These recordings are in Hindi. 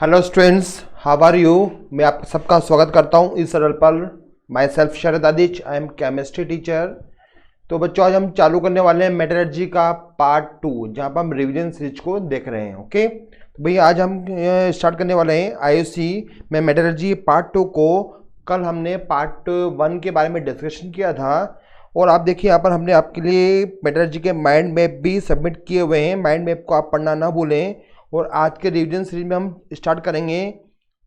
Hello students, how are you. मैं आप सबका स्वागत करता हूं इस सरल पर। Myself Sharad Aditya, I am chemistry teacher. तो बच्चों, आज हम चालू करने वाले हैं मेटलर्जी का पार्ट 2, जहां पर हम रिवीजन सीरीज को देख रहे हैं। ओके, तो भैया आज हम स्टार्ट करने वाले हैं आईयूसी में मेटलर्जी पार्ट 2 को। कल हमने पार्ट 1 के बारे में डिस्कशन किया था, और आप देखिए यहाँ पर हमने आपके लिए मेटलर्जी के माइंड मैप भी सबमिट किए हुए हैं। माइंड मैप को आप पढ़ना ना भूलें। और आज के रिवीजन सीरीज में हम स्टार्ट करेंगे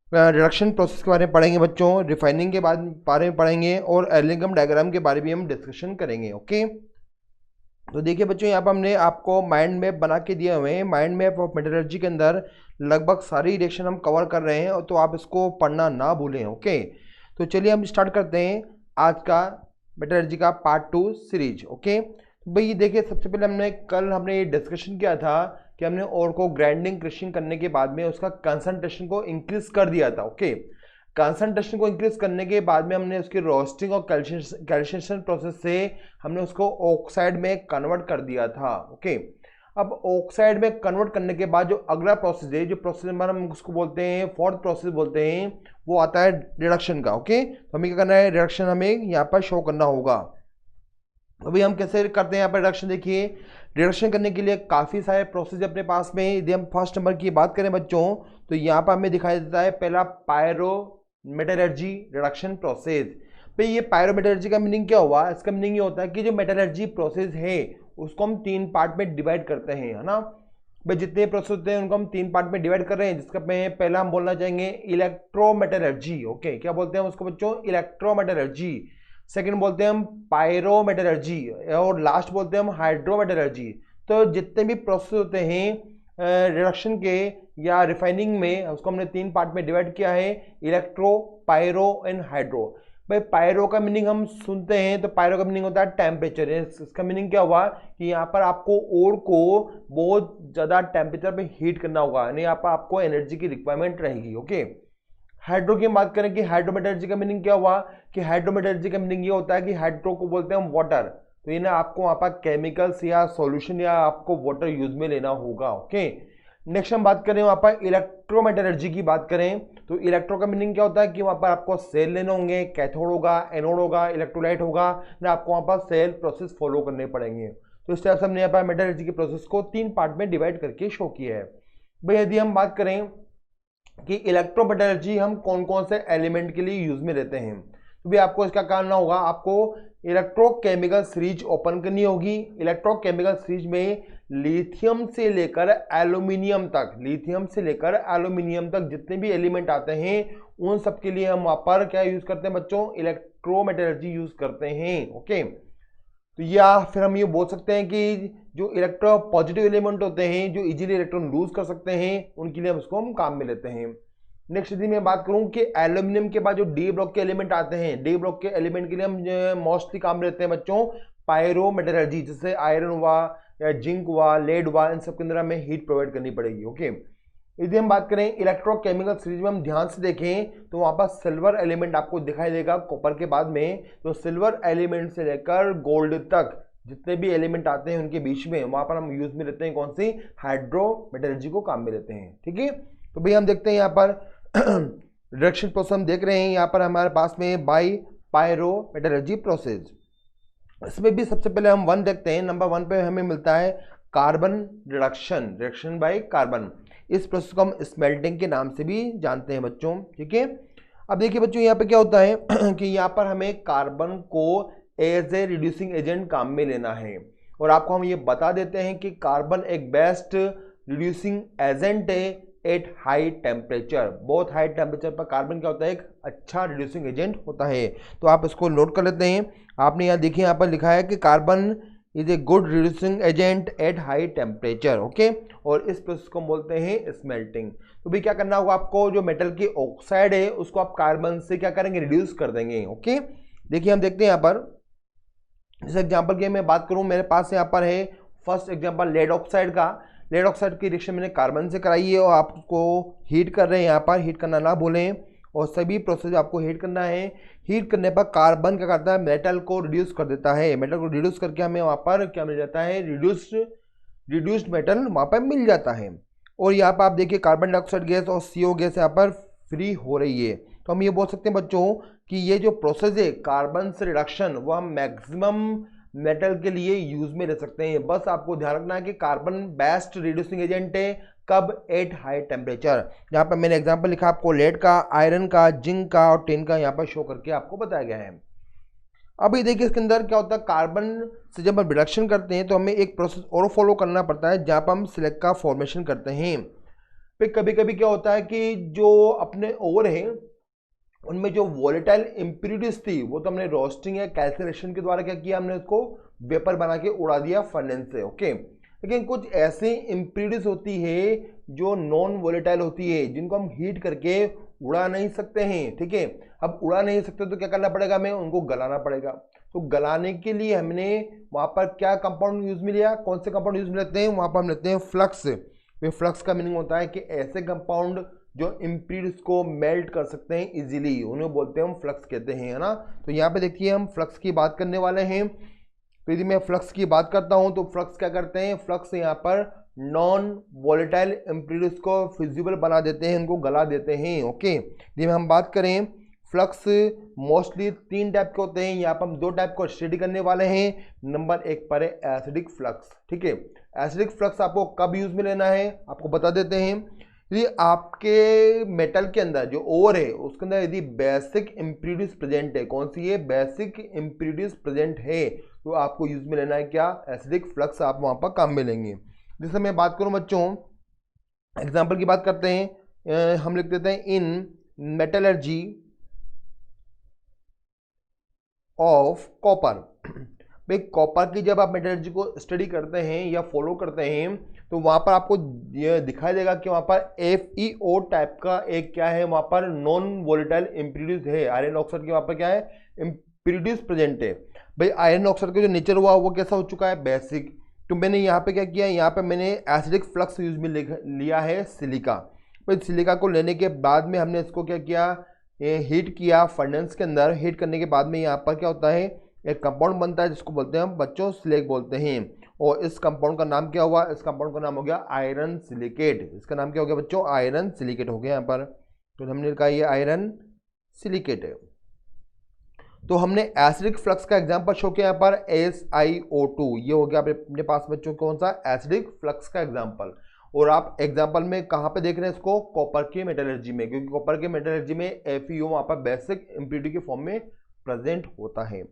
रिडक्शन प्रोसेस के बारे में पढ़ेंगे बच्चों, रिफाइनिंग के बारे में पढ़ेंगे, और एर्लिंगम डायग्राम के बारे में हम डिस्कशन करेंगे। ओके, तो देखिए बच्चों, यहाँ पर हमने आपको माइंड मैप बना के दिए हुए हैं। माइंड मैप ऑफ मेटलर्जी के अंदर लगभग सारी रिएक्शन हम कवर कर रहे हैं, तो आप इसको पढ़ना ना भूलें। ओके, तो चलिए हम स्टार्ट करते हैं आज का मेटलर्जी का पार्ट 2 सीरीज। ओके, तो भाई देखिए, सबसे पहले कल हमने ये डिस्कशन किया था कि हमने ओर को ग्राइंडिंग क्रशिंग करने के बाद में उसका कंसंट्रेशन को इंक्रीज कर दिया था। ओके, कंसंट्रेशन को इंक्रीज करने के बाद में हमने उसकी रोस्टिंग और कैल्शिनेशन प्रोसेस से हमने उसको ऑक्साइड में कन्वर्ट कर दिया था। ओके, अब ऑक्साइड में कन्वर्ट करने के बाद जो अगला प्रोसेस है, जो प्रोसेस नंबर हम उसको बोलते हैं, फोर्थ प्रोसेस बोलते हैं, वो आता है रिडक्शन का। ओके, तो हमें क्या करना है, रिडक्शन हमें यहाँ पर शो करना होगा। अभी हम कैसे करते हैं यहाँ पर रिडक्शन, देखिए रिडक्शन करने के लिए काफ़ी सारे प्रोसेस अपने पास में। यदि हम फर्स्ट नंबर की बात करें बच्चों, तो यहाँ पर हमें दिखाई देता है पहला पायरोमेटलर्जी रिडक्शन प्रोसेस। भाई ये पायरोमेटलर्जी का मीनिंग क्या हुआ? इसका मीनिंग ये होता है कि जो मेटलर्जी प्रोसेस है उसको हम 3 पार्ट में डिवाइड करते हैं, है ना। भाई जितने प्रोसेस होते हैं उनको हम 3 पार्ट में डिवाइड कर रहे हैं, जिसका पहला हम बोलना चाहेंगे इलेक्ट्रोमेटलर्जी। ओके, क्या बोलते हैं उसको बच्चों? इलेक्ट्रोमेटलर्जी। सेकंड बोलते हैं हम पायरोमेटलर्जी, और लास्ट बोलते हैं हम हाइड्रोमेटलर्जी। तो जितने भी प्रोसेस होते हैं रिडक्शन के या रिफाइनिंग में, उसको हमने 3 पार्ट में डिवाइड किया है, इलेक्ट्रो, पायरो एंड हाइड्रो। भाई पायरो का मीनिंग हम सुनते हैं तो पायरो का मीनिंग होता है टेम्परेचर। इसका मीनिंग क्या हुआ कि यहाँ पर आपको ओर को बहुत ज़्यादा टेम्परेचर पे हीट करना होगा, यानी यहाँ पर आपको एनर्जी की रिक्वायरमेंट रहेगी। ओके, हाइड्रो की बात करें कि हाइड्रोमेटलर्जी का मीनिंग क्या हुआ कि हाइड्रोमेटलर्जी का मीनिंग ये होता है कि हाइड्रो को बोलते हैं हम वाटर। तो ये ना आपको वहाँ पर केमिकल्स या सॉल्यूशन या आपको वाटर यूज में लेना होगा। ओके, नेक्स्ट हम बात करें वहाँ पर इलेक्ट्रोमेटलर्जी की बात करें, तो इलेक्ट्रो का मीनिंग क्या होता है कि वहाँ पर आपको सेल लेने होंगे, कैथोड होगा, एनोड होगा, इलेक्ट्रोलाइट होगा, ना आपको वहाँ पर सेल प्रोसेस फॉलो करने पड़ेंगे। तो इस तरह से हमने यहाँ पर मेटलर्जी के प्रोसेस को 3 पार्ट में डिवाइड करके शो किया है। भाई यदि हम बात करें कि इलेक्ट्रोमेटलर्जी हम कौन कौन से एलिमेंट के लिए यूज में लेते हैं, तो भी आपको इसका करना होगा, आपको इलेक्ट्रोकेमिकल सीरीज ओपन करनी होगी। इलेक्ट्रोकेमिकल सीरीज में लिथियम से लेकर एल्यूमिनियम तक, लिथियम से लेकर एल्यूमिनियम तक जितने भी एलिमेंट आते हैं उन सब के लिए हम वहां पर क्या यूज करते हैं बच्चों? इलेक्ट्रोमेटलर्जी यूज करते हैं। ओके, तो या फिर हम ये बोल सकते हैं कि जो इलेक्ट्रो पॉजिटिव एलिमेंट होते हैं, जो इजीली इलेक्ट्रॉन लूज कर सकते हैं, उनके लिए हम उसको हम काम में लेते हैं। नेक्स्ट यदि मैं बात करूं कि एल्यूमिनियम के बाद जो डी ब्लॉक के एलिमेंट आते हैं, डी ब्लॉक के एलिमेंट के लिए हम मोस्टली काम लेते हैं बच्चों पायरोमेटलर्जी, जैसे आयरन हुआ या जिंक हुआ, लेड हुआ, इन सब के अंदर हमें हीट प्रोवाइड करनी पड़ेगी। ओके, यदि हम बात करें इलेक्ट्रोकेमिकल सीरीज में, हम ध्यान से देखें तो वहां पर सिल्वर एलिमेंट आपको दिखाई देगा कॉपर के बाद में। तो सिल्वर एलिमेंट से लेकर गोल्ड तक जितने भी एलिमेंट आते हैं उनके बीच में वहां पर हम यूज में लेते हैं कौन सी? हाइड्रोमेटलर्जी को काम में लेते हैं। ठीक है, तो भैया हम देखते हैं यहाँ पर रिडक्शन प्रोसेस हम देख रहे हैं। यहाँ पर हमारे पास में बाई पायरोमेटलर्जी प्रोसेस, इसमें भी सबसे पहले हम 1 देखते हैं। नंबर 1 पे हमें मिलता है carbon reduction, reduction by carbon. इस प्रोसेस को हम स्मेल्टिंग के नाम से भी जानते हैं बच्चों। ठीक है, अब देखिए बच्चों, यहाँ पे क्या होता है कि यहाँ पर हमें कार्बन को एज ए रिड्यूसिंग एजेंट काम में लेना है, और आपको हम ये बता देते हैं कि कार्बन एक बेस्ट रिड्यूसिंग एजेंट है एट हाई टेम्परेचर। बहुत हाई टेम्परेचर पर कार्बन क्या होता है? एक अच्छा रिड्यूसिंग एजेंट होता है। तो आप इसको नोट कर लेते हैं। आपने यहाँ देखिए, यहाँ पर लिखा है कि carbon is a good reducing agent at high temperature. Okay, और इस प्रोसेस को बोलते हैं स्मेल्टिंग। तो भी क्या करना होगा आपको? जो मेटल की ऑक्साइड है उसको आप कार्बन से क्या करेंगे? रिड्यूस कर देंगे। ओके, देखिए हम देखते हैं यहाँ पर, इस एग्जाम्पल की मैं बात करूँ, मेरे पास यहाँ पर है फर्स्ट एग्जाम्पल लेड ऑक्साइड का। लेड ऑक्साइड की रिएक्शन मैंने कार्बन से कराई है, और आपको हीट कर रहे हैं। यहाँ पर हीट करना ना भूलें, और सभी प्रोसेस आपको हीट करना है। हीट करने पर कार्बन क्या करता है? मेटल को रिड्यूस कर देता है। मेटल को रिड्यूस करके हमें वहाँ पर क्या मिल जाता है? रिड्यूस्ड मेटल वहाँ पर मिल जाता है। और यहाँ पर आप देखिए कार्बन डाइऑक्साइड गैस और CO गैस यहाँ पर फ्री हो रही है। तो हम ये बोल सकते हैं बच्चों कि ये जो प्रोसेस है कार्बन से रिडक्शन वो हम मैक्सिमम मेटल के लिए यूज में ले सकते हैं। बस आपको ध्यान रखना है कि कार्बन बेस्ट रिड्यूसिंग एजेंट है कब, एट हाई टेम्परेचर। यहाँ पर मैंने एग्जांपल लिखा आपको लेड का, आयरन का, जिंक का और टिन का यहाँ पर शो करके आपको बताया गया है। अभी देखिए इसके अंदर क्या होता है, कार्बन से जब हम रिडक्शन करते हैं तो हमें एक प्रोसेस और फॉलो करना पड़ता है जहाँ पर हम सिलिका का फॉर्मेशन करते हैं। फिर कभी कभी क्या होता है कि जो अपने ओवर है उनमें जो वॉलेटाइल इम्प्यूरिटीज थी वो तो हमने रोस्टिंग या कैल्सिनेशन के द्वारा क्या किया, हमने उसको वेपर बना के उड़ा दिया फर्नेस से, ओके। लेकिन कुछ ऐसी इम्प्यूरिटीज होती है जो नॉन वॉलेटाइल होती है जिनको हम हीट करके उड़ा नहीं सकते हैं, ठीक है। अब उड़ा नहीं सकते तो क्या करना पड़ेगा, हमें उनको गलाना पड़ेगा। तो गलाने के लिए हमने वहां पर क्या कंपाउंड यूज में लिया, कौन से कंपाउंड यूज में लेते हैं, वहां पर हम लेते हैं फ्लक्स। फ्लक्स का मीनिंग होता है कि ऐसे कंपाउंड जो इम्प्यूरिटीज को मेल्ट कर सकते हैं इजीली, उन्हें बोलते हैं हम फ्लक्स कहते हैं, है ना। तो यहाँ पे देखिए हम फ्लक्स की बात करने वाले हैं। तो यदि मैं फ्लक्स की बात करता हूं तो फ्लक्स क्या करते हैं, फ्लक्स यहाँ पर नॉन वॉलेटाइल इम्प्यूरिटीज को फिजिबल बना देते हैं, उनको गला देते हैं, ओके। यदि हम बात करें फ्लक्स मोस्टली 3 टाइप के होते हैं, यहाँ पर हम 2 टाइप को स्टडी करने वाले हैं। नंबर 1 पर है एसिडिक फ्लक्स, ठीक है। एसिडिक फ्लक्स आपको कब यूज में लेना है आपको बता देते हैं। यदि आपके मेटल के अंदर जो ओर है उसके अंदर यदि बेसिक इम्प्यूरिटीज प्रेजेंट है, कौन सी है, बेसिक इम्प्यूरिटीज प्रेजेंट है, तो आपको यूज में लेना है क्या, एसिडिक फ्लक्स आप वहां पर काम में लेंगे। जैसे मैं बात करूं बच्चों, एग्जांपल की बात करते हैं, हम लिख देते हैं इन मेटलर्जी ऑफ कॉपर। भाई कॉपर की जब आप मेटलर्जी को स्टडी करते हैं या फॉलो करते हैं तो वहां पर आपको ये दिखाई देगा कि वहां पर FeO टाइप का एक क्या है, वहां पर नॉन वोलेटाइल इम्प्यूरिटीज है। आयरन ऑक्साइड के वहां पर क्या है, इम्प्यूरिटीज प्रेजेंट है। भाई आयरन ऑक्साइड का जो नेचर हुआ वो कैसा हो चुका है, बेसिक। तो मैंने यहाँ पे क्या किया, यहाँ पे मैंने एसिडिक फ्लक्स यूज में लिया है सिलिका। भाई सिलिका को लेने के बाद में हमने इसको क्या किया, हीट किया फर्नेस के अंदर। हीट करने के बाद में यहाँ पर क्या होता है, एक कंपाउंड बनता है जिसको बोलते हैं हम बच्चों स्लेग बोलते हैं। और इस कंपाउंड का नाम क्या हुआ, इस कंपाउंड का नाम हो गया आयरन सिलिकेट। इसका नाम क्या हो गया बच्चों, आयरन सिलिकेट हो गया यहाँ पर। तो हमने कहा ये आयरन सिलिकेट है। तो हमने एसिडिक फ्लक्स का एग्जांपल शो किया यहाँ पर SiO2, ये हो गया अपने पास बच्चों कौन सा, एसिडिक फ्लक्स का एग्जांपल। और आप एग्जांपल में कहाँ पे देख रहे हैं इसको, कॉपर के मेटलर्जी में, क्योंकि कॉपर के मेटलर्जी में FeO वहाँ पर बेसिक इम्प्यूरिटी के फॉर्म में प्रेजेंट होता है।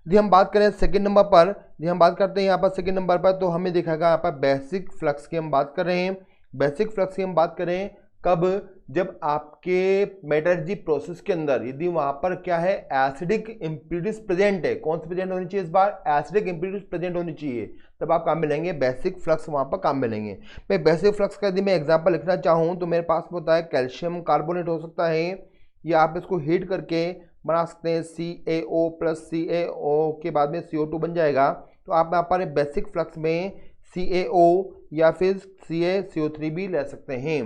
यदि हम बात करें सेकंड नंबर पर, यदि हम बात करते हैं यहाँ पर सेकंड नंबर पर, तो हमें दिखाएगा यहाँ पर बेसिक फ्लक्स की हम बात कर रहे हैं। बेसिक फ्लक्स की हम बात करें कब, जब आपके मेटलर्जी प्रोसेस के अंदर यदि वहां पर क्या है, एसिडिक इम्प्यूरिटीज प्रेजेंट है। कौन सी प्रेजेंट होनी चाहिए इस बार, एसिडिक इम्प्यूरिटीज प्रेजेंट होनी चाहिए, तब आप काम में लेंगे बेसिक फ्लक्स, वहां पर काम में लेंगे। मैं बेसिक फ्लक्स का यदि मैं एग्जांपल लिखना चाहूँ तो मेरे पास में होता है कैल्शियम कार्बोनेट हो सकता है, या आप इसको हीट करके बना सकते हैं CaO प्लस CaO के बाद में CO2 बन जाएगा। तो आप यहाँ पर बेसिक फ्लक्स में CaO या फिर CaCO3 भी ले सकते हैं।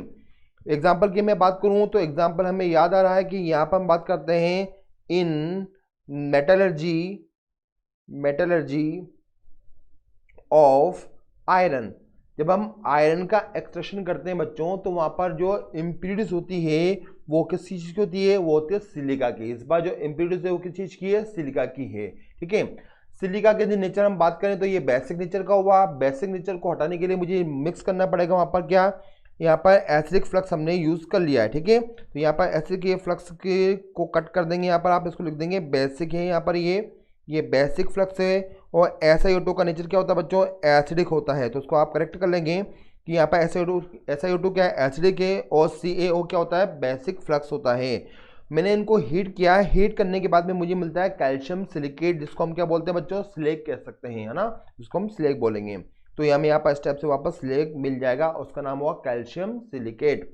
एग्जाम्पल की मैं बात करूं तो एग्जाम्पल हमें याद आ रहा है कि यहाँ पर हम बात करते हैं इन मेटलर्जी ऑफ आयरन। जब हम आयरन का एक्सट्रैक्शन करते हैं बच्चों तो वहां पर जो इम्प्यूरिटीज होती है वो किस चीज की होती है, वो होती है सिलिका की। इस बार जो इम्प्यूरिटीज है वो किस चीज की है, सिलिका की है, ठीक है। सिलिका के नेचर हम बात करें तो ये बेसिक नेचर का हुआ। बेसिक नेचर को हटाने के लिए मुझे मिक्स करना पड़ेगा वहां पर क्या, यहाँ पर एसिडिक फ्लक्स हमने यूज कर लिया है, ठीक है। तो यहाँ पर एसिडिक ये फ्लक्स के को कट कर देंगे, यहाँ पर आप इसको लिख देंगे बेसिक है, यहाँ पर ये बेसिक फ्लक्स है। और SiO2 का नेचर क्या होता है बच्चों, एसिडिक होता है। तो उसको आप करेक्ट कर लेंगे कि यहाँ पर SiO2 क्या है, एसिडिक है, और CaO क्या होता है, बेसिक फ्लक्स होता है। मैंने इनको हीट किया है, हीट करने के बाद में मुझे मिलता है कैल्शियम सिलिकेट, जिसको हम क्या बोलते हैं बच्चों, स्लेग कह सकते हैं, है ना, जिसको हम स्लेग बोलेंगे। तो हमें यहाँ पर स्टेप से वापस स्लेग मिल जाएगा, उसका नाम हुआ कैल्शियम सिलिकेट।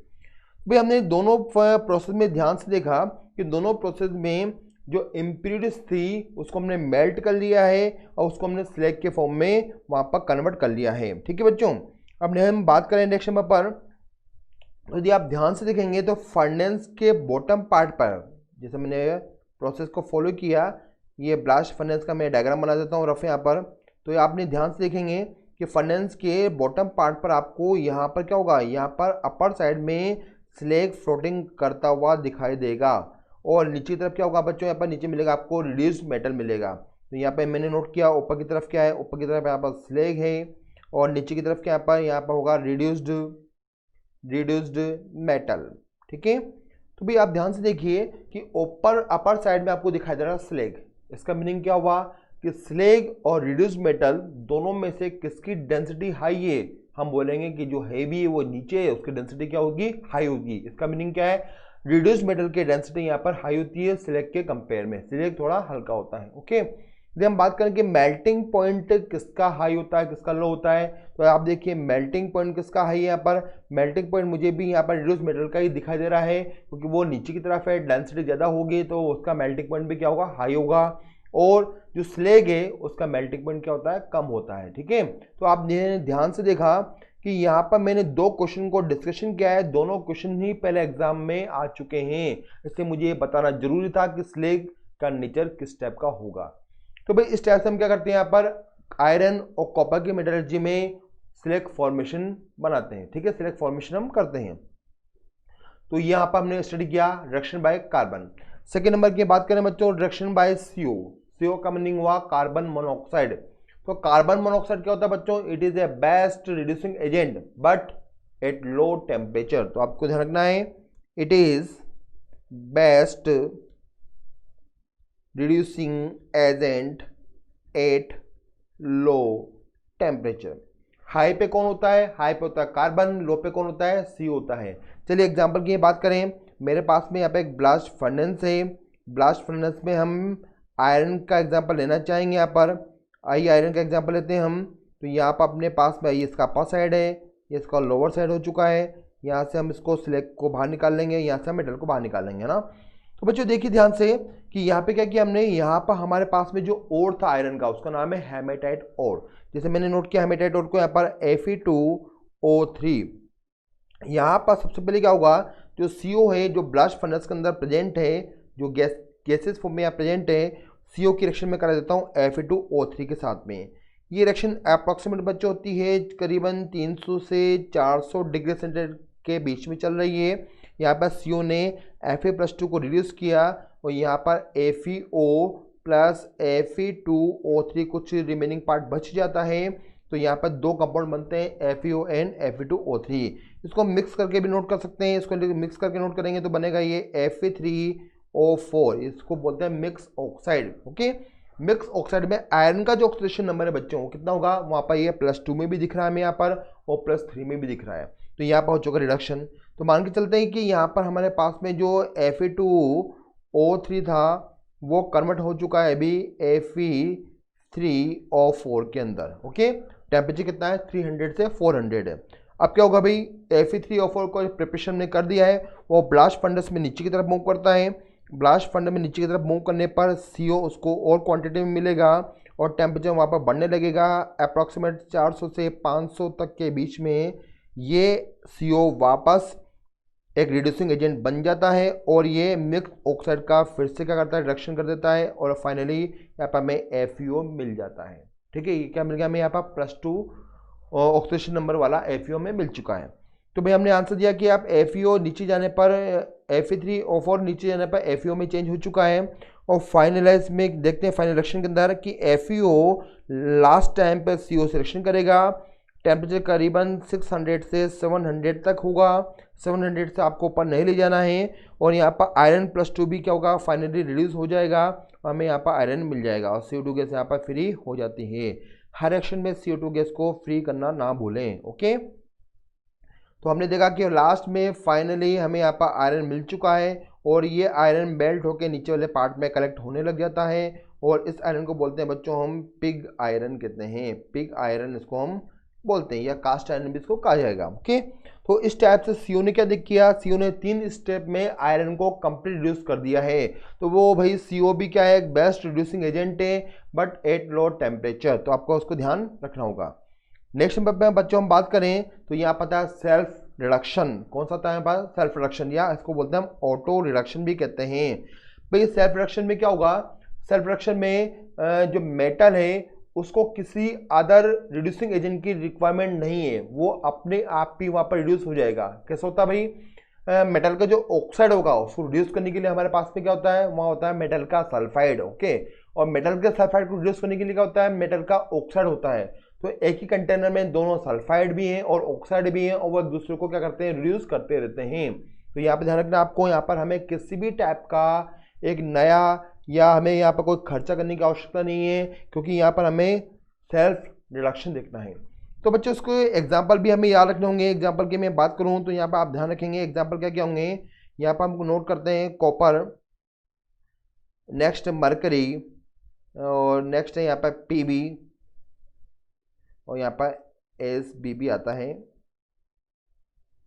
भाई हमने दोनों प्रोसेस में ध्यान से देखा कि दोनों प्रोसेस में जो इम्प्यूरिटीज थी उसको हमने मेल्ट कर लिया है और उसको हमने स्लेग के फॉर्म में वहां पर कन्वर्ट कर लिया है, ठीक है बच्चों। अब हम बात करें नेक्स्ट नंबर पर, यदि आप ध्यान से देखेंगे तो फर्नेस के बॉटम पार्ट पर, जैसे मैंने प्रोसेस को फॉलो किया, ये ब्लास्ट फर्नेस का मैं डायग्राम बना देता हूँ रफ यहाँ पर। तो आपने ध्यान से देखेंगे कि फर्नेस के बॉटम पार्ट पर आपको यहाँ पर क्या होगा, यहाँ पर अपर साइड में स्लैग फ्लोटिंग करता हुआ दिखाई देगा और नीचे की तरफ क्या होगा बच्चों, यहाँ पर नीचे मिलेगा आपको रिड्यूस्ड मेटल मिलेगा। तो यहाँ पे मैंने नोट किया ऊपर की तरफ क्या है, ऊपर की तरफ यहाँ पर स्लैग है और नीचे की तरफ क्या यहाँ पर होगा रिड्यूस्ड मेटल। ठीक है, तो भाई आप ध्यान से देखिए कि ऊपर अपर साइड में आपको दिखाई दे रहा है स्लैग। इसका मीनिंग क्या हुआ कि स्लैग और रिड्यूस्ड मेटल दोनों में से किसकी डेंसिटी हाई है, हम बोलेंगे कि जो हैवी है वो नीचे है, उसकी डेंसिटी क्या होगी, हाई होगी। इसका मीनिंग क्या है, रिड्यूस्ड मेटल की डेंसिटी यहाँ पर हाई होती है स्लैग के कंपेयर में, स्लैग थोड़ा हल्का होता है। ओके, यदि हम बात करें कि मेल्टिंग पॉइंट किसका हाई होता है किसका लो होता है, तो आप देखिए मेल्टिंग पॉइंट किसका हाई है, यहाँ पर मेल्टिंग पॉइंट मुझे भी यहाँ पर रिड्यूस्ड मेटल का ही दिखाई दे रहा है क्योंकि वो नीचे की तरफ है, डेंसिटी ज़्यादा होगी तो उसका मेल्टिंग पॉइंट भी क्या होगा, हाई होगा। और जो स्लैग है उसका मेल्टिंग पॉइंट क्या होता है, कम होता है। ठीक है, तो आपने ध्यान से देखा कि यहाँ पर मैंने दो क्वेश्चन को डिस्कशन किया है, दोनों क्वेश्चन ही पहले एग्जाम में आ चुके हैं, इसलिए मुझे ये बताना जरूरी था कि स्लैग का नेचर किस टाइप का होगा। तो भाई इस टाइप से हम क्या करते हैं, यहाँ पर आयरन और कॉपर की मेटलर्जी में स्लैग फॉर्मेशन बनाते हैं। ठीक है, स्लैग फॉर्मेशन हम करते हैं। तो यहाँ पर हमने स्टडी किया reaction by carbon. Second number की बात करें बच्चों, रिएक्शन बाय सीओ। सीओ का मीनिंग हुआ कार्बन मोनोऑक्साइड। तो कार्बन मोनोऑक्साइड क्या होता है बच्चों, it is a best reducing agent but at low temperature. तो आपको ध्यान रखना है, it is best reducing agent at low temperature. High पे कौन होता है, हाई पे होता है कार्बन, लो पे कौन होता है, सी होता है। चलिए एग्जांपल की बात करें, मेरे पास में यहाँ पे एक ब्लास्ट फर्नेस है, ब्लास्ट फर्नेस में हम आयरन का एग्जांपल लेना चाहेंगे। यहाँ पर आइए आयरन का एग्जांपल लेते हैं हम। तो यहाँ पर अपने पास में ये इसका अपर साइड है, ये इसका लोअर साइड हो चुका है, यहाँ से हम इसको स्लैग को बाहर निकाल लेंगे, यहाँ से हम मेटल को बाहर निकाल लेंगे ना। तो बच्चों देखिए ध्यान से कि यहाँ पे क्या किया हमने, यहाँ पर हमारे पास में जो ओर था आयरन का उसका नाम है हेमेटाइट ओर। जैसे मैंने नोट किया हेमेटाइट ओर को यहाँ पर Fe2O3। यहाँ पर सबसे पहले क्या होगा, जो CO है जो ब्लास्ट फर्नेस के अंदर प्रेजेंट है, जो गैसेस फॉर्म में यहाँ प्रेजेंट है, CO की रिएक्शन में करा देता हूँ Fe2O3 के साथ में। ये रिएक्शन अप्रॉक्सीमेट बच्चों होती है करीबन 300 से 400 डिग्री सेंटीग्रेड के बीच में चल रही है। यहाँ पर CO ने Fe+2 को रिड्यूस किया और यहाँ पर FeO प्लस Fe2O3 कुछ रिमेनिंग पार्ट बच जाता है। तो यहाँ पर दो कंपाउंड बनते हैं FeO एंड Fe2O3। इसको मिक्स करके भी नोट कर सकते हैं, इसको मिक्स करके नोट करेंगे तो बनेगा ये Fe3O4, इसको बोलते हैं mix oxide. Okay, mix oxide में आयरन का जो ऑक्सीडेशन नंबर है बच्चों वो कितना होगा, वहाँ पर ये +2 में भी दिख रहा है हमें यहाँ पर और +3 में भी दिख रहा है। तो यहाँ पर हो चुका रिडक्शन। तो मान के चलते हैं कि यहाँ पर हमारे पास में जो Fe2O3 था वो कन्वर्ट हो चुका है अभी Fe3O4 के अंदर। ओके, टेम्परेचर कितना है, 300 से 400 है। अब क्या होगा भाई, Fe3O4 को प्रिपरेशन ने कर दिया है, वो ब्लास्ट फर्नेस में नीचे की तरफ मूव करता है। ब्लास्ट फर्नेस में नीचे की तरफ मूव करने पर CO उसको और क्वांटिटी में मिलेगा और टेम्परेचर वहाँ पर बढ़ने लगेगा अप्रॉक्सीमेट 400 से 500 तक के बीच में। ये CO वापस एक रिड्यूसिंग एजेंट बन जाता है और ये मिक्स ऑक्साइड का फिर से क्या करता है, रिडक्शन कर देता है और फाइनली यहाँ पर हमें FeO मिल जाता है। ठीक है, ये क्या मिल गया हमें, यहाँ पर +2 ऑक्सीडेशन नंबर वाला FeO में मिल चुका है। तो भाई हमने आंसर दिया कि आप FeO नीचे जाने पर Fe3O4 नीचे जाने पर FeO में चेंज हो चुका है। और फाइनलाइज में देखते हैं फाइनल रिएक्शन के अंदर कि FeO लास्ट टाइम पर CO से रिएक्शन करेगा। टेम्परेचर करीबन 600 से 700 तक होगा, 700 से आपको ऊपर नहीं ले जाना है। और यहाँ पर आयरन +2 भी क्या होगा, फाइनली रिड्यूस हो जाएगा और हमें यहाँ पर आयरन मिल जाएगा और CO2 गैस यहाँ पर फ्री हो जाती है। हर रिएक्शन में CO2 गैस को फ्री करना ना भूलें। ओके, तो हमने देखा कि लास्ट में फाइनली हमें यहाँ पर आयरन मिल चुका है और ये आयरन मेल्ट होकर नीचे वाले पार्ट में कलेक्ट होने लग जाता है और इस आयरन को बोलते हैं बच्चों हम पिग आयरन कहते हैं, पिग आयरन इसको हम बोलते हैं या कास्ट आयरन भी इसको कहा जाएगा। ओके, तो इस टाइप से CO ने क्या किया, CO ने 3 स्टेप में आयरन को कंप्लीट रिड्यूस कर दिया है। तो वो भाई CO भी क्या है, एक बेस्ट रिड्यूसिंग एजेंट है बट एट लो टेम्परेचर, तो आपको उसको ध्यान रखना होगा। नेक्स्ट नंबर पे बच्चों हम बात करें तो यहाँ पता है सेल्फ रिडक्शन, कौन सा होता है हमारे पास, सेल्फ रिडक्शन या इसको बोलते हैं हम ऑटो रिडक्शन भी कहते हैं। भाई सेल्फ रिडक्शन में क्या होगा, सेल्फ रिडक्शन में जो मेटल है उसको किसी अदर रिड्यूसिंग एजेंट की रिक्वायरमेंट नहीं है, वो अपने आप ही वहाँ पर रिड्यूस हो जाएगा। कैसा होता है भाई, मेटल का जो ऑक्साइड होगा उसको रिड्यूस करने के लिए हमारे पास में क्या होता है, वहाँ होता है मेटल का सल्फाइड। ओके, और मेटल के सल्फाइड को रिड्यूस करने के लिए क्या होता है, मेटल का ऑक्साइड होता है। तो एक ही कंटेनर में दोनों सल्फाइड भी हैं और ऑक्साइड भी हैं, और वो एक दूसरे को क्या करते हैं, रिड्यूस करते रहते हैं। तो यहाँ पर ध्यान रखना आपको, यहाँ पर हमें किसी भी टाइप का एक नया या हमें यहाँ पर कोई खर्चा करने की आवश्यकता नहीं है, क्योंकि यहाँ पर हमें सेल्फ रिडक्शन देखना है। तो बच्चों इसको एग्जाम्पल भी हमें याद रखने होंगे। एग्जाम्पल की मैं बात करूँ तो यहाँ पर आप ध्यान रखेंगे एग्जाम्पल क्या क्या होंगे। यहाँ पर हम नोट करते हैं कॉपर, नेक्स्ट मरकरी, और नेक्स्ट है यहाँ पर पीबी, और यहाँ पर एसबीबी आता है।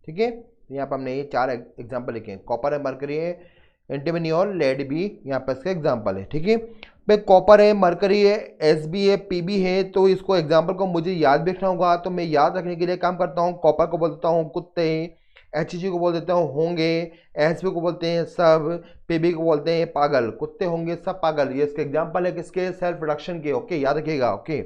ठीक है, यहाँ पर हमने ये 4 एग्जाम्पल लिखे हैं, कॉपर है, मरकरी है, एंटीमनी और लेड भी यहाँ पर इसका एग्जाम्पल है। ठीक है भाई, कॉपर है, मरकरी है, एसबी है, पीबी है, तो इसको एग्जाम्पल को मुझे याद भी रखना होगा। तो मैं याद रखने के लिए काम करता हूँ, कॉपर को बोल देता हूँ कुत्ते, एचजी को बोल देता हूँ होंगे, एसबी को बोलते हैं सब, पीबी को बोलते हैं पागल, कुत्ते होंगे सब पागल। ये इसके एग्जाम्पल है किसके, सेल्फ रिडक्शन के। ओके, याद रखिएगा। ओके,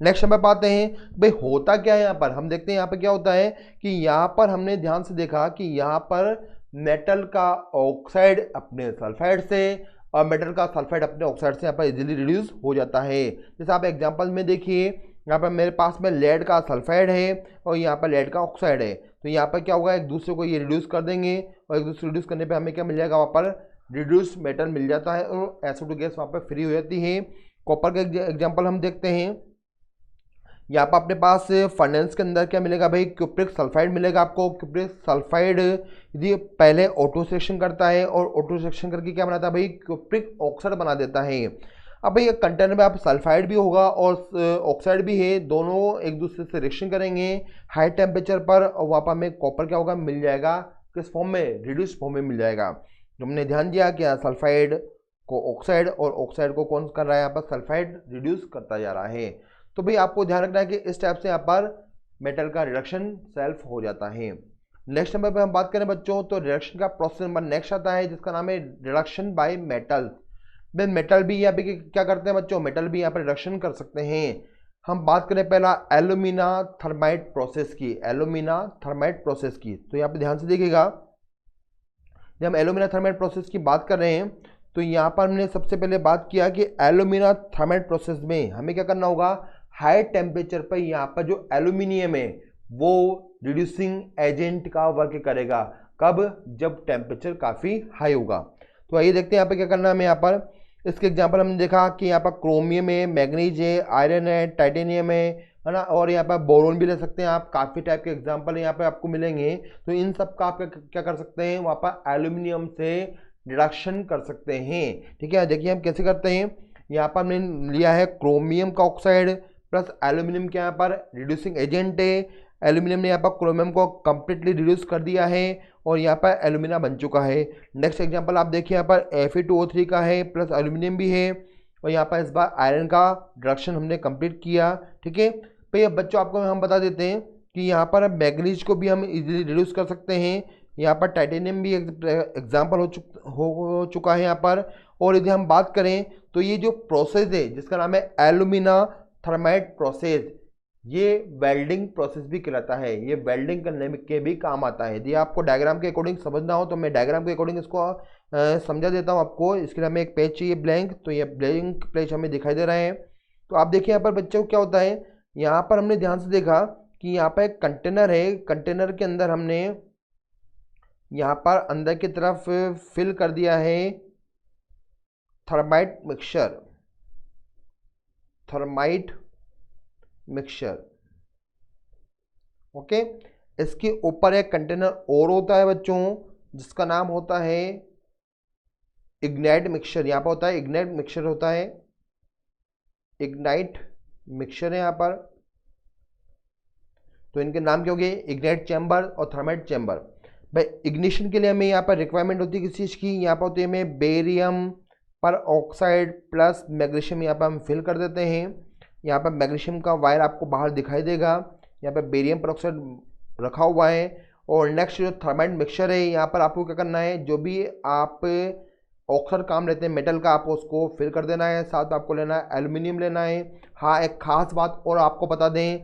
नेक्स्ट नंबर पाते हैं भाई होता क्या है यहाँ पर। हम देखते हैं यहाँ पर क्या होता है कि यहाँ पर हमने ध्यान से देखा कि यहाँ पर मेटल का ऑक्साइड अपने सल्फाइड से और मेटल का सल्फाइड अपने ऑक्साइड से यहाँ पर इजीली रिड्यूस हो जाता है। जैसे आप एग्जांपल में देखिए, यहाँ पर मेरे पास में लेड का सल्फाइड है और यहाँ पर लेड का ऑक्साइड है, तो यहाँ पर क्या होगा, एक दूसरे को ये रिड्यूस कर देंगे और एक दूसरे रिड्यूस करने पे हमें क्या मिल जाएगा, वहाँ पर रिड्यूस मेटल मिल जाता है और SO2 गैस वहाँ पर फ्री हो जाती है। कॉपर का एग्जाम्पल हम देखते हैं, यहाँ पर अपने पास फर्नेस के अंदर क्या मिलेगा भाई, क्यूप्रिक सल्फाइड मिलेगा आपको। क्यूप्रिक सल्फाइड यदि पहले ऑटो सेक्शन करता है और ऑटो सेक्शन करके क्या बनाता है भाई, क्यूप्रिक ऑक्साइड बना देता है। अब भाई कंटेनर में आप सल्फाइड भी होगा और ऑक्साइड भी है, दोनों एक दूसरे से रिएक्शन करेंगे हाई टेम्परेचर पर, और वहाँ पर हमें कॉपर क्या होगा, मिल जाएगा किस फॉर्म में, रिड्यूस फॉर्म में मिल जाएगा। तो हमने ध्यान दिया कि सल्फाइड को ऑक्साइड और ऑक्साइड को कौन कर रहा है, यहाँ पर सल्फाइड रिड्यूस करता जा रहा है। तो भाई आपको ध्यान रखना है कि इस टाइप से यहाँ पर मेटल का रिडक्शन सेल्फ हो जाता है। नेक्स्ट नंबर पे हम बात करें बच्चों, तो रिडक्शन का प्रोसेस नंबर नेक्स्ट आता है जिसका नाम है रिडक्शन बाय मेटल। भाई मेटल भी यहाँ पे क्या करते हैं बच्चों, मेटल भी यहाँ पर रिडक्शन कर सकते हैं। हम बात करें पहला एल्यूमिना थर्माइट प्रोसेस की, एल्यूमिना थर्माइट प्रोसेस की। तो यहाँ पे ध्यान से देखिएगा, जब हम एल्यूमिना थर्माइट प्रोसेस की बात कर रहे हैं तो यहाँ पर हमने सबसे पहले बात किया कि एल्यूमिना थर्माइट प्रोसेस में हमें क्या करना होगा, हाई टेम्परेचर पर यहाँ पर जो एल्यूमिनियम है वो रिड्यूसिंग एजेंट का वर्क करेगा। कब, जब टेम्परेचर काफ़ी हाई होगा। तो आइए देखते हैं यहाँ पे क्या करना है हमें। यहाँ पर इसके एग्जांपल हमने देखा कि यहाँ पर क्रोमियम है, मैग्नीज है, आयरन है, टाइटेनियम है ना, और यहाँ पर बोरोन भी ले सकते हैं आप। काफ़ी टाइप के एग्जाम्पल यहाँ पे आपको मिलेंगे। तो इन सब का आप क्या कर सकते हैं, वहाँ पर एल्यूमिनियम से रिडक्शन कर सकते हैं। ठीक है, देखिए हम कैसे करते हैं। यहाँ पर हमने लिया है क्रोमियम का ऑक्साइड प्लस एल्यूमिनियम के यहाँ पर रिड्यूसिंग एजेंट है। एल्यूमिनियम ने यहाँ पर क्रोमियम को कंप्लीटली रिड्यूस कर दिया है और यहाँ पर एल्यूमिना बन चुका है। नेक्स्ट एग्जांपल आप देखिए, यहाँ पर Fe2O3 का है प्लस एल्यूमिनियम भी है, और यहाँ पर इस बार आयरन का रिडक्शन हमने कंप्लीट किया। ठीक है भाई, अब बच्चों आपको हम बता देते हैं कि यहाँ पर मैग्नीज को भी हम इजीली रिड्यूस कर सकते हैं। यहाँ पर टाइटेनियम भी एग्जाम्पल हो चुका है यहाँ पर। और यदि हम बात करें तो ये जो प्रोसेस है जिसका नाम है एल्यूमिना थर्माइट प्रोसेस, ये वेल्डिंग प्रोसेस भी कहलाता है। ये वेल्डिंग करने के भी काम आता है। यदि आपको डायग्राम के अकॉर्डिंग समझना हो तो मैं डायग्राम के अकॉर्डिंग इसको समझा देता हूँ आपको। इसके लिए हमें एक पेज चाहिए ब्लैंक, तो ये ब्लैंक पेज हमें दिखाई दे रहा है। तो आप देखिए यहाँ पर बच्चों क्या होता है, यहाँ पर हमने ध्यान से देखा कि यहाँ पर एक कंटेनर है, कंटेनर के अंदर हमने यहाँ पर अंदर की तरफ फिल कर दिया है thermite mixture, thermite mixture. Okay, इसके ऊपर एक कंटेनर और होता है बच्चों जिसका नाम होता है इग्नाइट मिक्सचर। यहाँ पर होता है इग्नाइट मिक्सचर, होता है इग्नाइट मिक्सचर है यहाँ पर। तो इनके नाम क्या हो गए, इग्नाइट चैम्बर और थर्माइट चैम्बर। भाई इग्निशन के लिए हमें यहाँ पर रिक्वायरमेंट होती है किस चीज़ की, यहाँ पर होती है हमें बेरियम पर ऑक्साइड प्लस मैग्नीशियम। यहाँ पर हम फिल कर देते हैं। यहाँ पर मैग्नीशियम का वायर आपको बाहर दिखाई देगा, यहाँ पर बेरियम पर ऑक्साइड रखा हुआ है। और नेक्स्ट जो थर्माइट मिक्सचर है, यहाँ पर आपको क्या करना है, जो भी आप ऑक्साइड काम लेते हैं मेटल का, आपको उसको फिल कर देना है। साथ में आपको लेना है एल्यूमिनियम लेना है, हाँ, एक खास बात और आपको बता दें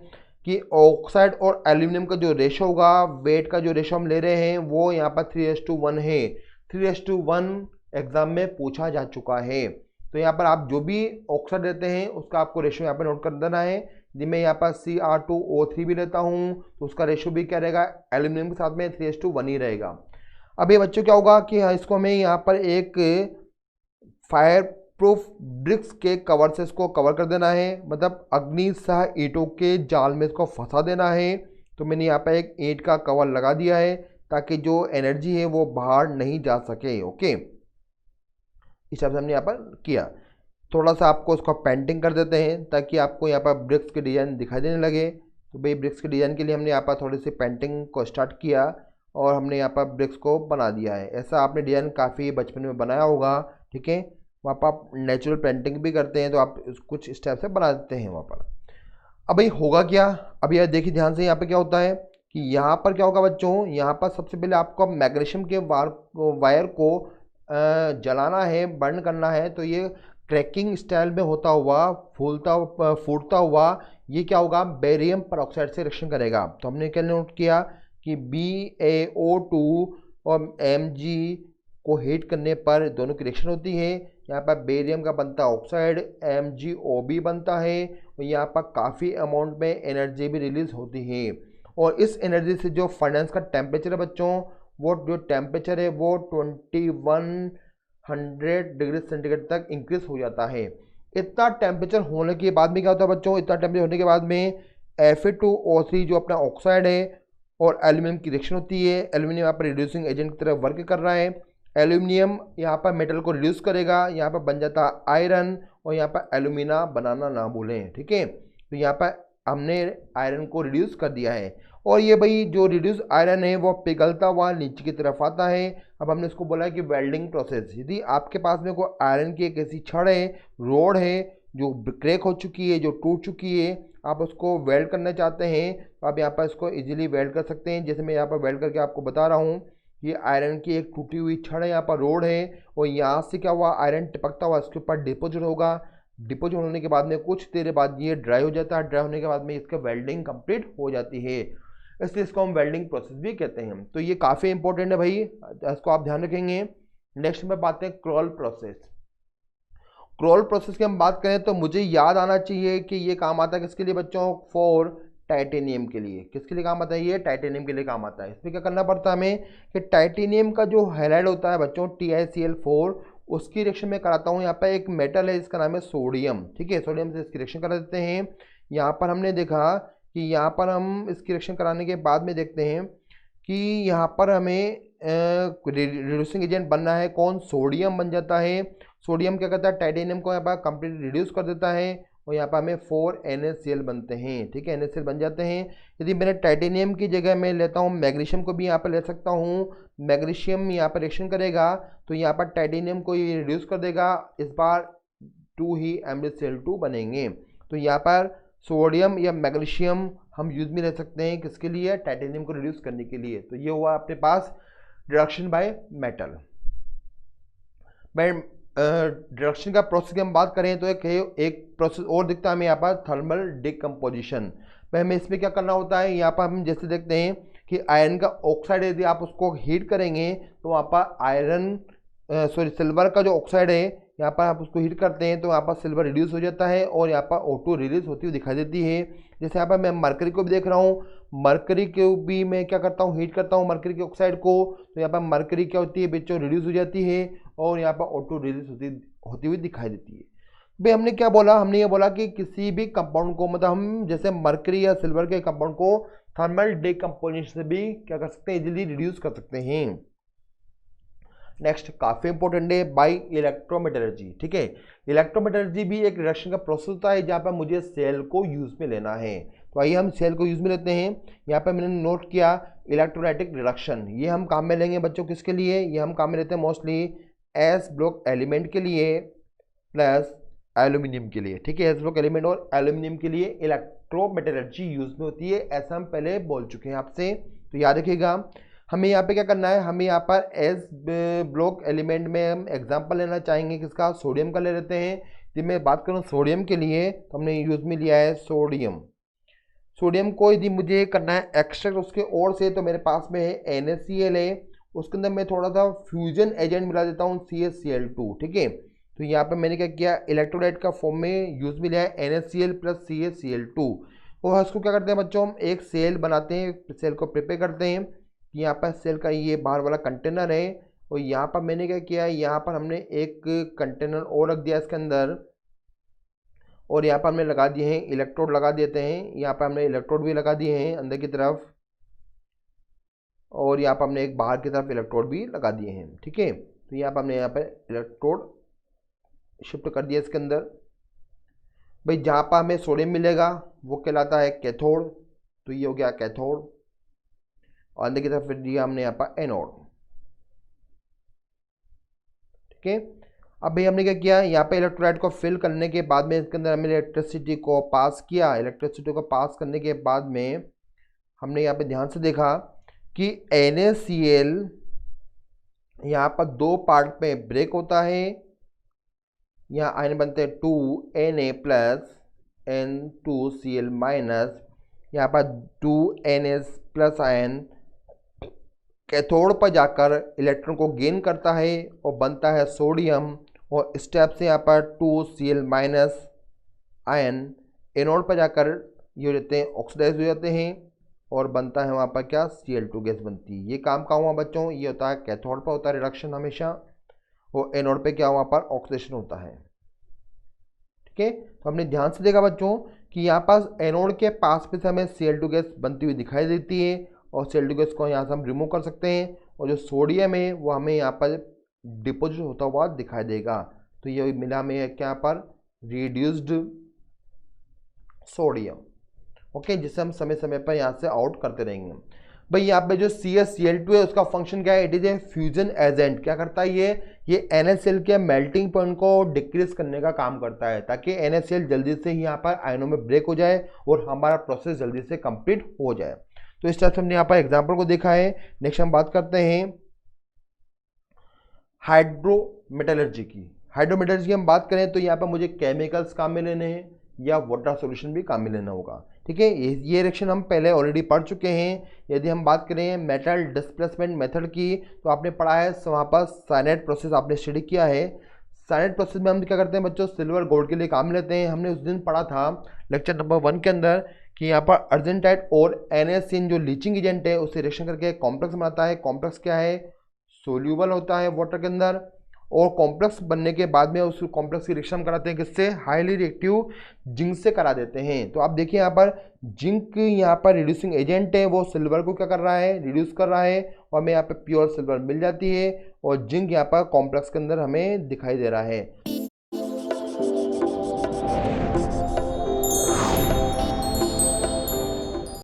कि ऑक्साइड और एल्यूमिनियम का जो रेशो होगा, वेट का जो रेशो हम ले रहे हैं वो यहाँ पर 3:1 है। 3:1 एग्जाम में पूछा जा चुका है। तो यहाँ पर आप जो भी ऑक्साइड लेते हैं उसका आपको रेशो यहाँ पर नोट कर देना है। यदि मैं यहाँ पर Cr2O3 भी लेता हूँ तो उसका रेशो भी क्या रहेगा, एल्यूमिनियम के साथ में 3:1 ही रहेगा। अब ये बच्चों क्या होगा कि इसको हमें यहाँ पर एक फायर प्रूफ ब्रिक्स के कवर से इसको कवर कर देना है, मतलब अग्नि सह ईंटों के जाल में इसको फंसा देना है। तो मैंने यहाँ पर एक ईंट का कवर लगा दिया है ताकि जो एनर्जी है वो बाहर नहीं जा सके। ओके, इस हिसाब से हमने यहाँ पर किया। थोड़ा सा आपको उसका पेंटिंग कर देते हैं ताकि आपको यहाँ पर ब्रिक्स के डिज़ाइन दिखाई देने लगे। तो भाई ब्रिक्स के डिज़ाइन के लिए हमने यहाँ पर थोड़ी सी पेंटिंग को स्टार्ट किया और हमने यहाँ पर ब्रिक्स को बना दिया है। ऐसा आपने डिज़ाइन काफ़ी बचपन में बनाया होगा, ठीक है। वहाँ पर आप नेचुरल पेंटिंग भी करते हैं तो आप कुछ इस टाइप से बना देते हैं वहाँ पर। अब भाई होगा क्या, अब यह देखिए ध्यान से, यहाँ पे क्या होता है कि यहाँ पर क्या होगा बच्चों, यहाँ पर सबसे पहले आपको मैग्नीशियम के वायर को जलाना है, बर्न करना है। तो ये क्रैकिंग स्टाइल में होता हुआ फूटता हुआ ये क्या होगा, बेरियम परऑक्साइड से रिएक्शन करेगा। तो हमने क्या नोट किया कि BaO2 और Mg को हीट करने पर दोनों की रिएक्शन होती है। यहाँ पर बेरियम का बनता है ऑक्साइड, MgO भी बनता है और यहाँ पर काफ़ी अमाउंट में एनर्जी भी रिलीज होती है। और इस एनर्जी से जो फर्नेस का टेम्परेचर है बच्चों, वो जो टेम्परेचर है वो 2100 डिग्री सेंटीग्रेड तक इंक्रीज हो जाता है। इतना टेम्परेचर होने के बाद में क्या होता है बच्चों, इतना टेम्परेचर होने के बाद में Fe2O3 जो अपना ऑक्साइड है और एल्यूमिनियम की रिएक्शन होती है। एल्यूमिनियम यहाँ पर रिड्यूसिंग एजेंट की तरह वर्क कर रहा है। एल्यूमिनियम यहाँ पर मेटल को रिड्यूस करेगा, यहाँ पर बन जाता है आयरन और यहाँ पर एल्यूमिना बनाना ना भूलें, ठीक है। तो यहाँ पर हमने आयरन को रिड्यूस कर दिया है और ये भाई जो रिड्यूस आयरन है वो पिघलता हुआ नीचे की तरफ आता है। अब हमने इसको बोला है कि वेल्डिंग प्रोसेस। यदि आपके पास में कोई आयरन की एक ऐसी छड़ है, रोड है जो क्रैक हो चुकी है, जो टूट चुकी है, आप उसको वेल्ड करना चाहते हैं तो आप यहाँ पर इसको इजीली वेल्ड कर सकते हैं। जैसे मैं यहाँ पर वेल्ड करके आपको बता रहा हूँ, ये आयरन की एक टूटी हुई छड़ है, यहाँ पर रोड है और यहाँ से क्या हुआ, आयरन टिपकता हुआ इसके ऊपर डिपोजिट होगा। डिपोजिट होने के बाद में कुछ देर बाद ये ड्राई हो जाता है। ड्राई होने के बाद में इसका वेल्डिंग कंप्लीट हो जाती है, इसलिए इसको हम वेल्डिंग प्रोसेस भी कहते हैं। तो ये काफ़ी इंपॉर्टेंट है भाई, इसको आप ध्यान रखेंगे। नेक्स्ट में बात है क्रॉल प्रोसेस। क्रॉल प्रोसेस की हम बात करें तो मुझे याद आना चाहिए कि ये काम आता है किसके लिए बच्चों, फॉर टाइटेनियम के लिए। किसके लिए काम आता है, ये टाइटेनियम के लिए काम आता है। इसमें क्या करना पड़ता है हमें कि टाइटेनियम का जो हैलाइड होता है बच्चों TiCl4, उसकी रिएक्शन में कराता हूँ। यहाँ पर एक मेटल है इसका नाम है सोडियम, ठीक है। सोडियम से इसकी रिएक्शन करा देते हैं। यहाँ पर हमने देखा कि यहाँ पर हम इसकी रिएक्शन कराने के बाद में देखते हैं कि यहाँ पर हमें रिड्यूसिंग एजेंट बनना है, कौन, सोडियम बन जाता है। सोडियम क्या करता है, टाइटेनियम को यहाँ पर कंप्लीट रिड्यूस कर देता है और यहाँ पर हमें 4NaCl बनते हैं, ठीक है। NaCl बन जाते हैं। यदि मैंने टाइटेनियम की जगह में लेता हूँ मैग्नीशियम को भी यहाँ पर ले सकता हूँ। मैग्नीशियम यहाँ पर रिएक्शन करेगा तो यहाँ पर टाइटेनियम को ये रिड्यूस कर देगा, इस बार 2 ही MgCl2 बनेंगे। तो यहाँ पर सोडियम या मैग्नीशियम हम यूज में ले सकते हैं किसके लिए, टाइटेनियम को रिड्यूस करने के लिए। तो ये हुआ अपने पास रिडक्शन बाय मेटल। रिडक्शन का प्रोसेस की हम बात करें तो एक प्रोसेस और दिखता है हमें यहाँ पर, थर्मल डिकम्पोजिशन। भाई हमें इसमें क्या करना होता है, यहाँ पर हम जैसे देखते हैं कि आयरन का ऑक्साइड यदि आप उसको हीट करेंगे तो वहाँ पर सिल्वर का जो ऑक्साइड है यहाँ पर आप उसको हीट करते हैं तो यहाँ पर सिल्वर रिड्यूस हो जाता है और यहाँ पर O2 रिलीज होती हुई दिखाई देती है। जैसे यहाँ पर मैं मरकरी को भी देख रहा हूँ, मरकरी को भी मैं क्या करता हूँ, हीट करता हूँ मरकरी के ऑक्साइड को, तो यहाँ पर मरकरी क्या होती है बच्चों, रिड्यूस हो जाती है और यहाँ पर O2 रिलीज होती हुई दिखाई देती है। भाई हमने क्या बोला, हमने ये बोला कि किसी भी कंपाउंड को, मतलब हम जैसे मरकरी या सिल्वर के कंपाउंड को थर्मल डिकम्पोजिशन से भी क्या कर सकते हैं, इजीली रिड्यूस कर सकते हैं। नेक्स्ट काफ़ी इंपॉर्टेंट है बाई इलेक्ट्रोमेटलर्जी, ठीक है। इलेक्ट्रोमेटलर्जी भी एक रिडक्शन का प्रोसेस होता है जहाँ पर मुझे सेल को यूज में लेना है। तो आइए हम सेल को यूज में लेते हैं। यहाँ पर मैंने नोट किया इलेक्ट्रोलाइटिक रिडक्शन, ये हम काम में लेंगे बच्चों किसके लिए, ये हम काम में लेते हैं मोस्टली एस ब्लॉक एलिमेंट के लिए प्लस एल्यूमिनियम के लिए, ठीक है। एस ब्लॉक एलिमेंट और एल्यूमिनियम के लिए इलेक्ट्रोमेटलर्जी यूज में होती है, ऐसा हम पहले बोल चुके हैं आपसे, तो याद रखिएगा। हमें यहाँ पे क्या करना है, हमें यहाँ पर एस ब्लॉक एलिमेंट में हम एग्जांपल लेना चाहेंगे किसका, सोडियम का ले लेते हैं। यदि मैं बात करूँ सोडियम के लिए तो हमने यूज में लिया है सोडियम। सोडियम को यदि मुझे करना है एक्सट्रैक्ट उसके और से, तो मेरे पास में है NaCl है, उसके अंदर मैं थोड़ा सा फ्यूजन एजेंट मिला देता हूँ CaCl2। ठीक है, तो यहाँ पे मैंने क्या किया, इलेक्ट्रोलाइट का फॉर्म में यूज में लिया है NaCl प्लस CaCl2। और इसको क्या करते हैं बच्चों, हम एक सेल बनाते हैं, सेल को प्रिपेयर करते हैं। यहाँ पर सेल का ये बाहर वाला कंटेनर है, और यहाँ पर मैंने क्या किया, यहाँ पर हमने एक कंटेनर और रख दिया इसके अंदर, और यहाँ पर हमने लगा दिए हैं इलेक्ट्रोड, लगा देते हैं। यहाँ पर हमने इलेक्ट्रोड भी लगा दिए हैं अंदर की तरफ, और यहाँ पर हमने एक बाहर की तरफ इलेक्ट्रोड भी लगा दिए हैं। ठीक है, तो यहाँ पर हमने यहाँ पर इलेक्ट्रोड शिफ्ट कर दिया इसके अंदर। भाई जहाँ पर हमें सोडियम मिलेगा वो कहलाता है कैथोड, तो ये हो गया कैथोड, और अंदर की तरफ फिर दिया हमने यहाँ पर एनोड। ठीक है, अब भाई हमने क्या किया, यहाँ पे इलेक्ट्रोलाइट को फिल करने के बाद में इसके अंदर हमने इलेक्ट्रिसिटी को पास किया। इलेक्ट्रिसिटी को पास करने के बाद में हमने यहाँ पे ध्यान से देखा कि NaCl यहाँ पर दो पार्ट में ब्रेक होता है। यहाँ आयन बनते हैं 2Na प्लस N2Cl माइनस, यहाँ पर 2NS प्लस आयन कैथोड पर जाकर इलेक्ट्रॉन को गेन करता है और बनता है सोडियम, और स्टेप से यहाँ पर 2Cl माइनस आयन एनोड पर जाकर ये हो जाते हैं, ऑक्सीडाइज हो जाते हैं, और बनता है वहाँ पर क्या, Cl2 गैस बनती है। ये काम कहाँ हुआ बच्चों, ये होता है कैथोड पर होता है रिडक्शन हमेशा, और एनोड पे क्या वहाँ पर ऑक्सीडेशन होता है। ठीक है, तो हमने ध्यान से देखा बच्चों कि यहाँ पास एनोड के पास में से हमें Cl2 गैस बनती हुई दिखाई देती है, और Cl2 गैस को यहाँ से हम रिमूव कर सकते हैं, और जो सोडियम है वो हमें यहाँ पर डिपोजिट होता हुआ दिखाई देगा। तो ये मिला हमें क्या पर, रिड्यूस्ड सोडियम। ओके, जिसे हम समय समय पर यहाँ से आउट करते रहेंगे। भाई यहाँ पे जो CaCl2 है उसका फंक्शन क्या है, it is a fusion agent. क्या करता है ये NaCl के मेल्टिंग पॉइंट को डिक्रीज करने का काम करता है, ताकि NaCl जल्दी से यहाँ पर आयनों में ब्रेक हो जाए और हमारा प्रोसेस जल्दी से कंप्लीट हो जाए। तो इस टाइप से हमने यहाँ पर एग्जाम्पल को देखा है। नेक्स्ट हम बात करते हैं हाइड्रोमेटलर्जी की। हाइड्रोमेटलर्जी की हम बात करें तो यहाँ पर मुझे केमिकल्स काम में लेने हैं या वाटर सॉल्यूशन भी काम में लेना होगा। ठीक है, ये रिएक्शन हम पहले ऑलरेडी पढ़ चुके हैं। यदि हम बात करें मेटल डिस्प्लेसमेंट मेथड की, तो आपने पढ़ा है वहाँ पर साइनाइड प्रोसेस आपने स्टडी किया है। साइनाइड प्रोसेस में हम क्या करते हैं बच्चों, सिल्वर गोल्ड के लिए काम लेते हैं। हमने उस दिन पढ़ा था लेक्चर नंबर 1 के अंदर कि यहाँ पर अर्जेंटाइट और NaCN जो लीचिंग एजेंट है उससे रिएक्शन करके कॉम्प्लेक्स बनाता है। कॉम्प्लेक्स क्या है, सोल्यूबल होता है वाटर के अंदर, और कॉम्प्लेक्स बनने के बाद में उस कॉम्प्लेक्स की रिएक्शन कराते हैं किससे, हाईली रिएक्टिव जिंक से करा देते हैं। तो आप देखिए यहाँ पर जिंक यहाँ पर रिड्यूसिंग एजेंट है, वो सिल्वर को क्या कर रहा है, रिड्यूस कर रहा है, और हमें यहाँ पे प्योर सिल्वर मिल जाती है, और जिंक यहाँ पर कॉम्प्लेक्स के अंदर हमें दिखाई दे रहा है।